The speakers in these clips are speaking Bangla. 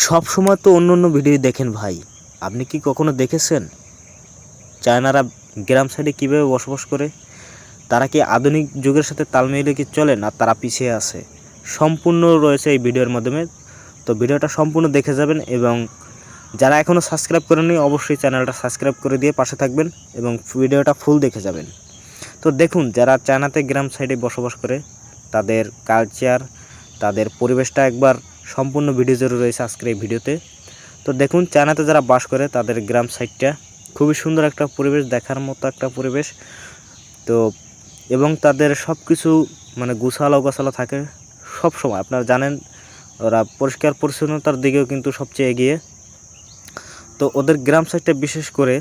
সব সময় তো অন্য অন্য ভিডিও দেখেন ভাই, আপনি কি কখনো দেখেছেন চায়নারা গ্রাম সাইডে কীভাবে বসবাস করে? তারা কি আধুনিক যুগের সাথে তাল মিলিয়ে কি চলে, না তারা পিছিয়ে আছে? সম্পূর্ণ রয়েছে এই ভিডিওর মাধ্যমে। তো ভিডিওটা সম্পূর্ণ দেখে যাবেন, এবং যারা এখনও সাবস্ক্রাইব করেননি অবশ্যই চ্যানেলটা সাবস্ক্রাইব করে দিয়ে পাশে থাকবেন এবং ভিডিওটা ফুল দেখে যাবেন। তো দেখুন, যারা চায়নাতে গ্রাম সাইডে বসবাস করে তাদের কালচার, তাদের পরিবেশটা একবার সম্পূর্ণ ভিডিও জুড়ে রয়েছে আজকের এই ভিডিওতে। তো দেখুন, চায়নাতে যারা বাস করে তাদের গ্রাম সাইডটা খুবই সুন্দর একটা পরিবেশ, দেখার মতো একটা পরিবেশ। তো এবং তাদের সব কিছু মানে গোছালো গোছালো থাকে সব সময়। আপনারা জানেন ওরা পরিষ্কার পরিচ্ছন্নতার দিকেও কিন্তু সবচেয়ে এগিয়ে। তো ওদের গ্রাম সাইডটা বিশেষ করে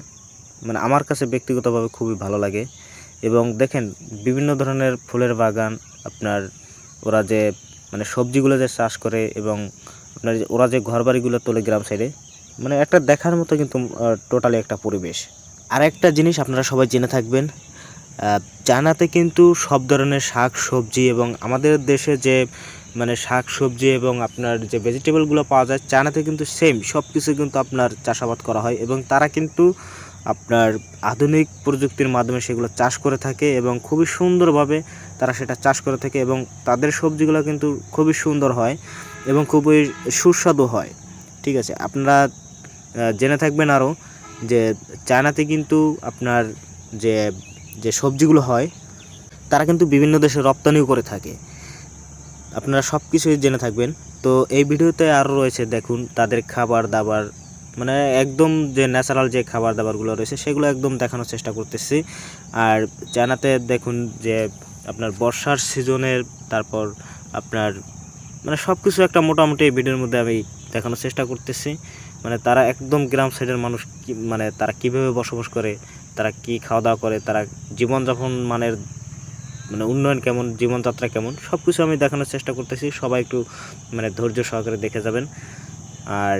মানে আমার কাছে ব্যক্তিগতভাবে খুবই ভালো লাগে। এবং দেখেন, বিভিন্ন ধরনের ফুলের বাগান, আপনার ওরা যে মানে সবজিগুলো যে চাষ করে, এবং আপনার ওরা যে ঘরবাড়িগুলো তোলে গ্রাম সাইডে, মানে একটা দেখার মতো কিন্তু টোটালি একটা পরিবেশ। আর একটা জিনিস আপনারা সবাই জেনে থাকবেন, চায়নাতে কিন্তু সব ধরনের শাক সবজি, এবং আমাদের দেশে যে মানে শাক সবজি এবং আপনার যে ভেজিটেবলগুলো পাওয়া যায়, চায়নাতে কিন্তু সেম সব কিছু কিন্তু আপনার চাষাবাদ করা হয়, এবং তারা কিন্তু আপনার আধুনিক প্রযুক্তির মাধ্যমে সেগুলো চাষ করে থাকে, এবং খুবই সুন্দরভাবে তারা সেটা চাষ করে থাকে, এবং তাদের সবজিগুলো কিন্তু খুবই সুন্দর হয় এবং খুবই সুস্বাদু হয়। ঠিক আছে, আপনারা জেনে থাকবেন আরও যে চায়নাতে কিন্তু আপনার যে যে সবজিগুলো হয় তারা কিন্তু বিভিন্ন দেশে রপ্তানিও করে থাকে। আপনারা সব কিছুই জেনে থাকবেন। তো এই ভিডিওতে আরও রয়েছে, দেখুন তাদের খাবার দাবার, মানে একদম যে ন্যাচারাল যে খাবার দাবারগুলো রয়েছে সেগুলো একদম দেখানোর চেষ্টা করতেছি। আর চায়নাতে দেখুন যে আপনার বর্ষার সিজনের, তারপর আপনার মানে সব কিছু একটা মোটামুটি এই ভিডিওর মধ্যে আমি দেখানোর চেষ্টা করতেছি। মানে তারা একদম গ্রাম সাইডের মানুষ মানে তারা কীভাবে বসবাস করে, তারা কি খাওয়া দাওয়া করে, তারা জীবনযাপন মানের মানে উন্নয়ন কেমন, জীবনযাত্রা কেমন, সব কিছু আমি দেখানোর চেষ্টা করতেছি। সবাই একটু মানে ধৈর্য সহকারে দেখে যাবেন। আর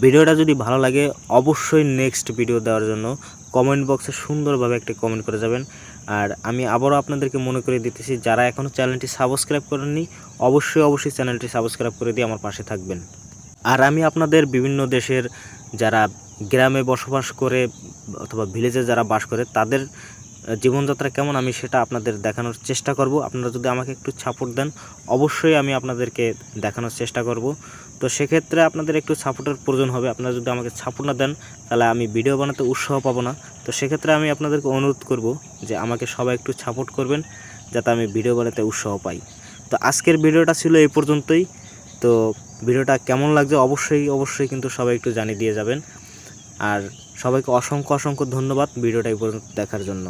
ভিডিওটা যদি ভালো লাগে অবশ্যই নেক্সট ভিডিও দেওয়ার জন্য কমেন্ট বক্সে সুন্দরভাবে একটা কমেন্ট করে যাবেন। আর আমি আবারও আপনাদেরকে মনে করে দিতেছি, যারা এখনও চ্যানেলটি সাবস্ক্রাইব করেননি অবশ্যই চ্যানেলটি সাবস্ক্রাইব করে দিয়ে আমার পাশে থাকবেন। আর আমি আপনাদের বিভিন্ন দেশের যারা গ্রামে বসবাস করে অথবা ভিলেজে যারা বাস করে তাদের জীবনযাত্রা কেমন আমি সেটা আপনাদের দেখানোর চেষ্টা করব। আপনারা যদি আমাকে একটু সাপোর্ট দেন অবশ্যই আমি আপনাদেরকে দেখানোর চেষ্টা করব। তো সেক্ষেত্রে আপনাদের একটু সাপোর্টের প্রয়োজন হবে। আপনারা যদি আমাকে সাপোর্ট না দেন তাহলে আমি ভিডিও বানাতে উৎসাহ পাবো না। তো সেক্ষেত্রে আমি আপনাদেরকে অনুরোধ করব যে আমাকে সবাই একটু সাপোর্ট করবেন যাতে আমি ভিডিও বানাতে উৎসাহ পাই। তো আজকের ভিডিওটা ছিল এই পর্যন্তই। তো ভিডিওটা কেমন লাগছে অবশ্যই কিন্তু সবাই একটু জানিয়ে দিয়ে যাবেন। আর সবাইকে অসংখ্য ধন্যবাদ ভিডিওটা এই পর্যন্ত দেখার জন্য।